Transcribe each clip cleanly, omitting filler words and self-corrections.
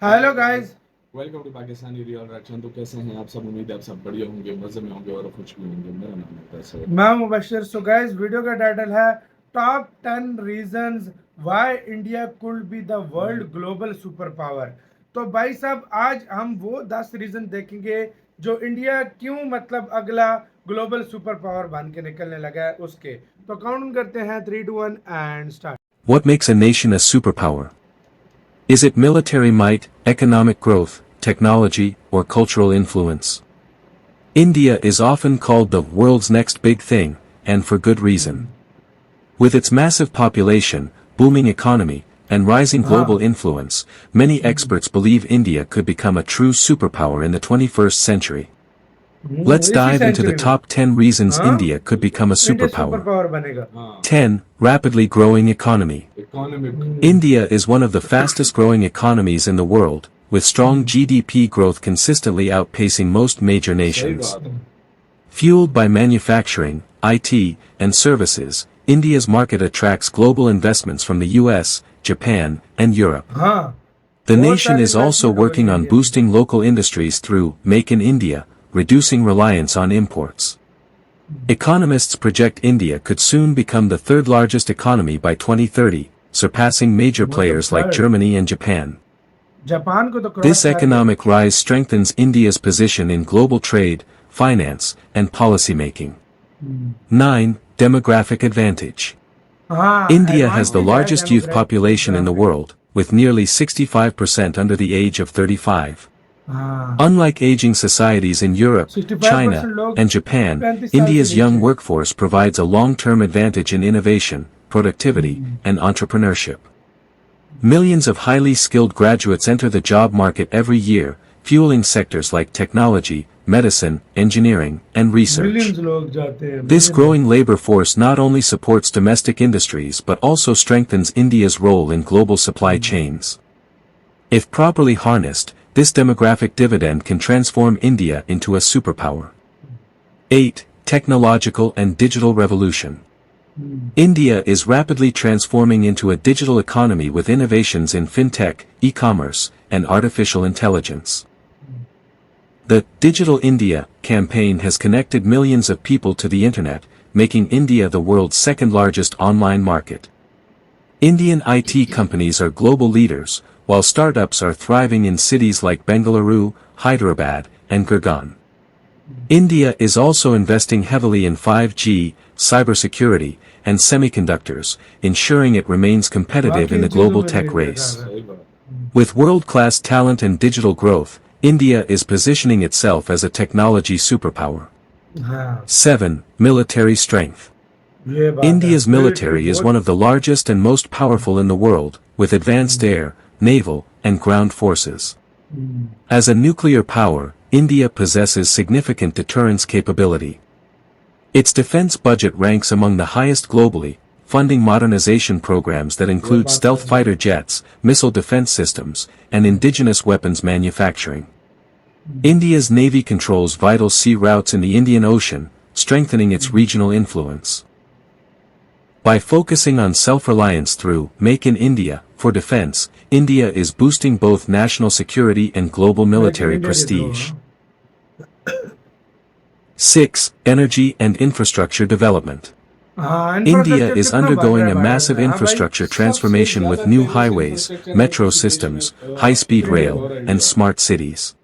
Hello guys. Welcome to Pakistani real reaction. तो कैसे हैं आप सब? उम्मीद है आप सब बढ़िया होंगे, मजे में होंगे और खुश भी होंगे। मेरा नाम है मुद्दसर। मैं मुबशिर। सो गाइस, वीडियो का टाइटल है top 10 reasons why India could be the world global super power. तो भाई साहब, आज हम वो 10 रीजन देखेंगे जो इंडिया क्यों मतलब अगला ग्लोबल सुपर पावर बन के निकलने लगा है उसके। तो काउंट करते हैं 3 2 1 and start. What makes a nation a superpower? Is it military might, economic growth, technology, or cultural influence? India is often called the world's next big thing, and for good reason. With its massive population, booming economy, and rising global influence, many experts believe India could become a true superpower in the 21st century. Let's इसी dive into the century में top 10 reasons हाँ India could become a India super superpower. Power बनेगा। 10. Rapidly growing economy. Economic India is one of the fastest growing economies in the world, with strong GDP growth consistently outpacing most major सही nations. बात है। Fueled by manufacturing, IT, and services, India's market attracts global investments from the US, Japan, and Europe. हाँ The बहुत nation सारे is also investment हो working रही on है। boosting local industries through Make in India, reducing reliance on imports. Economists project India could soon become the third largest economy by 2030, surpassing major players like third Germany and Japan. Japan को तो This cross कर गया। economic rise strengthens India's position in global trade, finance, and policymaking. 9. Demographic advantage. हाँ India has the advantage है largest youth population in the demographic. world, with nearly 65% under the age of 35. हाँ Unlike aging societies in Europe, 65% China, लोग and Japan, 35 साल के India's young नीचे। workforce provides a long-term advantage in innovation, productivity, and entrepreneurship. Millions of highly skilled graduates enter the job market every year, fueling sectors like technology, medicine, engineering, and research. Millions लोग जाते हैं This growing labor force not only supports domestic industries but also strengthens India's role in global supply chains. If properly harnessed, this demographic dividend can transform India into a superpower. 8. Technological and digital revolution. India is rapidly transforming into a digital economy with innovations in fintech, e-commerce, and artificial intelligence. The Digital India campaign has connected millions of people to the internet, making India the world's second largest online market. Indian IT companies are global leaders, while startups are thriving in cities like Bengaluru, Hyderabad, and Gurgaon. India is also investing heavily in 5G, cybersecurity, and semiconductors, ensuring it remains competitive in the global tech race. सही बात। With world-class talent and digital growth, India is positioning itself as a technology superpower. हाँ 7. Military strength. ये बात है। India's military military is बहुत one of the largest and most powerful in the world, with advanced air, naval, and ground forces. As a nuclear power, India possesses significant deterrence capability. Its defense budget ranks among the highest globally, funding modernization programs that include stealth fighter jets, missile defense systems, and indigenous weapons manufacturing. India's navy controls vital sea routes in the Indian Ocean, strengthening its regional influence. By focusing on self-reliance through Make in India for defense, India is boosting both national security and global military India के through. prestige. 6. Energy and infrastructure development. हाँ India infrastructure is कितना बढ़ undergoing रहा a है Bharat massive में। हाँ भाई infrastructure सबसे transformation with ज्यादा new तेजी से highways, इंफ्रास्ट्रक्चर metro किसी देश systems, में high-speed अपग्रेड rail, हो रही and है। smart cities.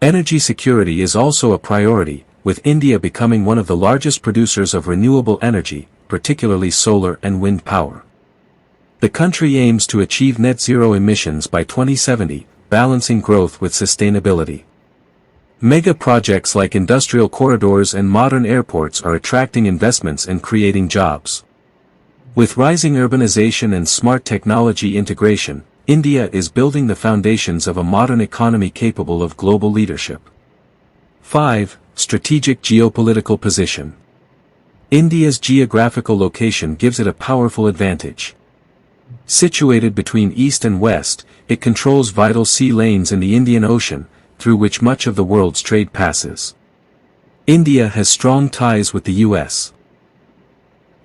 Energy security is also a priority, with India becoming one of the largest producers of renewable energy, particularly solar and wind power. The country aims to achieve net zero emissions by 2070, balancing growth with sustainability. Mega projects like industrial corridors and modern airports are attracting investments and creating jobs. With rising urbanization and smart technology integration, India is building the foundations of a modern economy capable of global leadership. 5. Strategic geopolitical position. India's geographical location gives it a powerful advantage. Situated between east and west, it controls vital sea lanes in the Indian Ocean, through which much of the world's trade passes. India has strong ties with the US,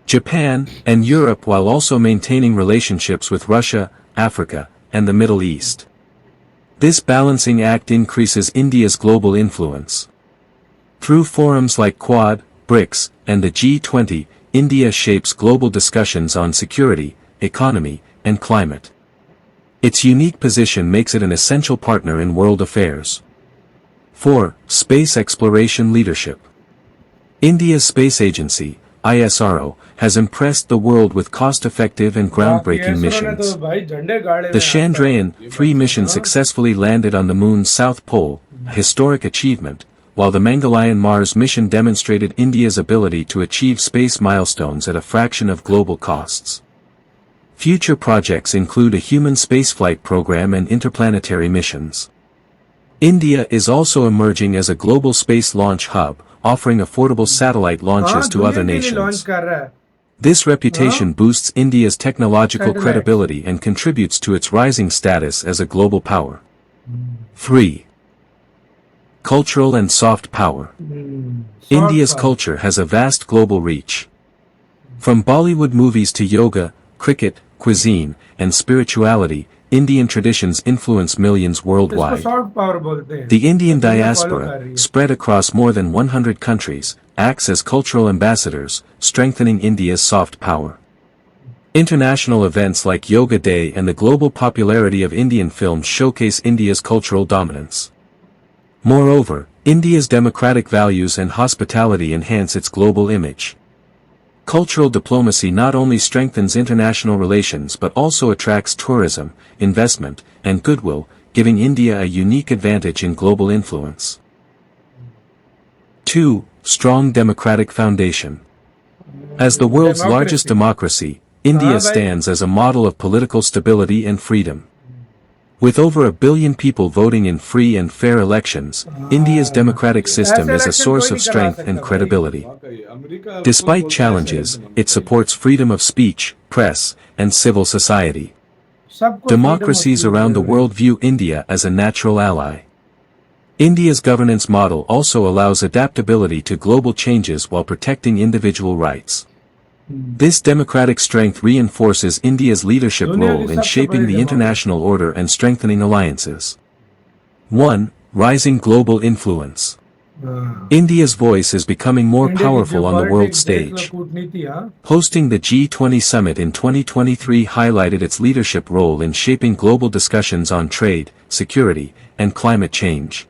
Japan, and Europe while also maintaining relationships with Russia, Africa, and the Middle East. This balancing act increases India's global influence. Through forums like Quad, BRICS, and the G20, India shapes global discussions on security, economy, and climate. Its unique position makes it an essential partner in world affairs. 4. Space exploration leadership. India's space agency, ISRO, has impressed the world with cost-effective and groundbreaking missions. The Chandrayaan-3 mission successfully landed on the moon's south pole, a historic achievement, while the Mangalyaan Mars mission demonstrated India's ability to achieve space milestones at a fraction of global costs. Future projects include a human spaceflight program and interplanetary missions. India is also emerging as a global space launch hub, offering affordable satellite launches to other nations. This reputation boosts India's technological credibility and contributes to its rising status as a global power. 3. Cultural and soft power. India's culture has a vast global reach. From Bollywood movies to yoga, cricket, cuisine, and spirituality, Indian traditions influence millions worldwide. The Indian diaspora, spread across more than 100 countries, acts as cultural ambassadors, strengthening India's soft power. International events like Yoga Day and the global popularity of Indian films showcase India's cultural dominance. Moreover, India's democratic values and hospitality enhance its global image. Cultural diplomacy not only strengthens international relations but also attracts tourism, investment, and goodwill, giving India a unique advantage in global influence. 2. Strong democratic foundation. As the world's largest democracy, India stands as a model of political stability and freedom. With over 1 billion people voting in free and fair elections, India's democratic system is a source of strength and credibility. Despite challenges, it supports freedom of speech, press, and civil society. Democracies around the world view India as a natural ally. India's governance model also allows adaptability to global changes while protecting individual rights. This democratic strength reinforces India's leadership role in shaping the international order and strengthening alliances. 1. Rising global influence. India's voice is becoming more powerful on the world stage. Hosting the G20 summit in 2023 highlighted its leadership role in shaping global discussions on trade, security, and climate change.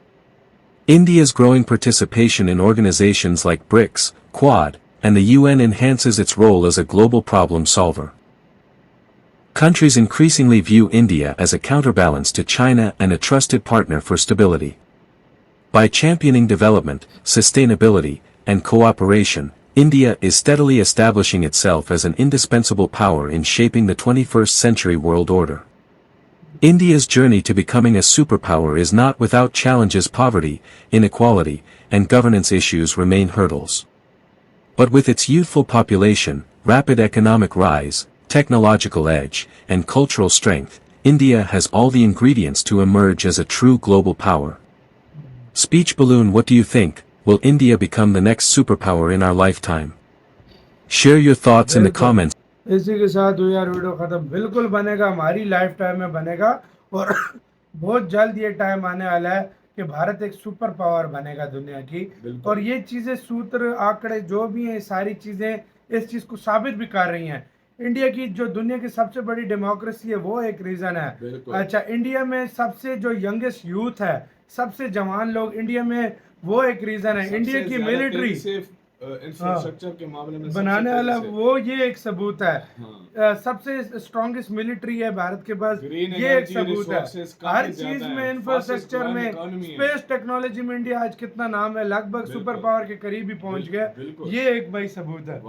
India's growing participation in organizations like BRICS, Quad, and the UN enhances its role as a global problem solver. Countries increasingly view India as a counterbalance to China and a trusted partner for stability. By championing development, sustainability, and cooperation, India is steadily establishing itself as an indispensable power in shaping the 21st century world order. India's journey to becoming a superpower is not without challenges. Poverty, inequality, and governance issues remain hurdles. But with its youthful population, rapid economic rise, technological edge, and cultural strength, India has all the ingredients to emerge as a true global power. Speech balloon. What do you think? Will India become the next superpower in our lifetime? Share your thoughts in the comments. इसी के साथ हुई यार video खत्म। बिल्कुल बनेगा, हमारी life time में बनेगा और बहुत जल्द ये टाइम आने वाला है कि भारत एक सुपर पावर बनेगा दुनिया की। और ये चीजें, सूत्र, आंकड़े जो भी हैं, सारी चीजें इस चीज को साबित भी कर रही हैं। इंडिया की जो दुनिया की सबसे बड़ी डेमोक्रेसी है वो एक रीजन है। अच्छा, इंडिया में सबसे जो यंगेस्ट यूथ है, सबसे जवान लोग इंडिया में, वो एक रीजन है। इंडिया की मिलिट्री इंफ्रास्ट्रक्चर के मामले में बनाने वाला वो, ये एक सबूत है। सबसे स्ट्रॉन्गेस्ट मिलिट्री है भारत के पास, ये एक सबूत है। हर चीज में, इंफ्रास्ट्रक्चर में, स्पेस टेक्नोलॉजी में इंडिया आज कितना नाम है, लगभग सुपर पावर के करीब ही पहुंच गया। ये एक भाई सबूत है।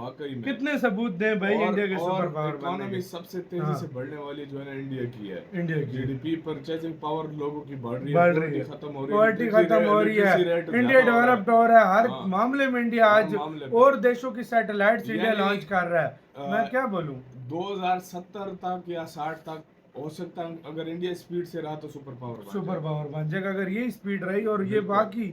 कितने सबूत दें भाई इंडिया के सुपर पावर। इकोनॉमी सबसे तेजी से बढ़ने वाली जो है ना इंडिया की है। इंडिया की जीडीपी परचेजिंग पावर लोगों की बढ़ रही है, खत्म हो रही है। इंडिया डेवलप्ड हो रहा है हर मामले में। इंडिया आज और देशों की सैटेलाइट इंडिया लॉन्च कर रहा है। मैं क्या बोलूं, 2070 तक या 60 तक हो सकता है, अगर इंडिया स्पीड से रहा तो सुपर पावर बन जाएगा। अगर ये स्पीड रही और ये बाकी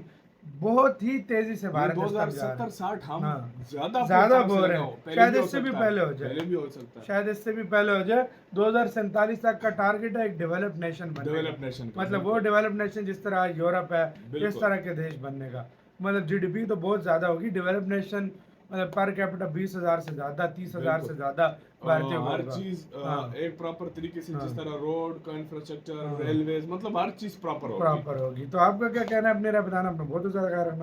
बहुत ही तेजी से भारत इस तरफ जा रहा है। 2070-60 हम हाँ, ज्यादा ज्यादा forecast बोल रहे लगाओ, हैं, पहले शायद भी हो इससे भी सकता पहले है, हो जाए, पहले भी हो सकता है। शायद इससे भी पहले हो जाए। 2047 तक का टारगेट है एक डेवलप नेशन बनने डेवलप का, नेशन का, मतलब वो डेवलप नेशन जिस तरह यूरोप है, इस बिल्कुल। तरह के देश बनने का। मतलब जीडीपी तो बहुत ज्यादा होगी, डेवलप नेशन मतलब पर कैपिटा 20,000 से ज्यादा, 30,000 से बिल्कुल। ज्यादा भारतीयों को हर होगा। चीज हाँ, एक प्रॉपर तरीके से, जिस हाँ, तरह रोड का इंफ्रास्ट्रक्चर, हाँ, रेलवेज, मतलब हर चीज प्रॉपर होगी। प्रॉपर होगी। तो आपका क्या कहना है, अपने राय बताना, अपना बहुत ज्यादा ख्याल रखना।